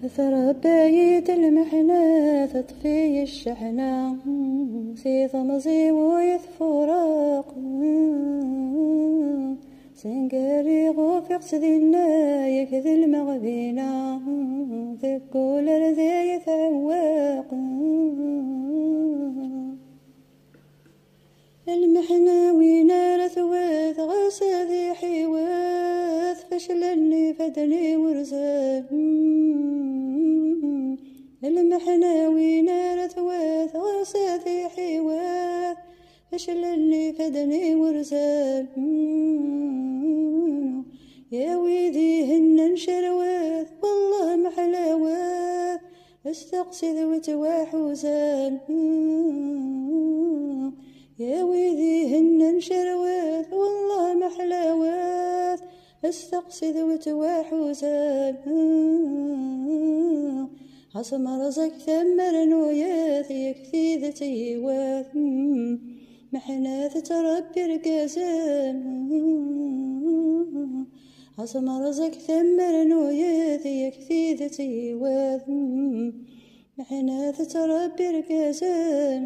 ثربايت المحنة تطفي الشحنة في ثمزي ويثفرق سنقري غوفق سذينا يكذي المغبينة في كل رذي يتعوق المحنة وينا رثوات غساذي حواث فشلني فدني ورزان المحنة وينا رثوات غساذي حواث فشلني فدني ورزان يا ويدي هن شروات والله محلاوات استقصي ذوت وحوزان يا ويدي هن شروات والله محلاوات استقصي ذوت وحوزان عصم رزق ثمر نويات يكثي ذاتي واث محنات تربي رقازان عصم رزق ثمر نويات يكثي ذاتي واث محنات تربي رقازان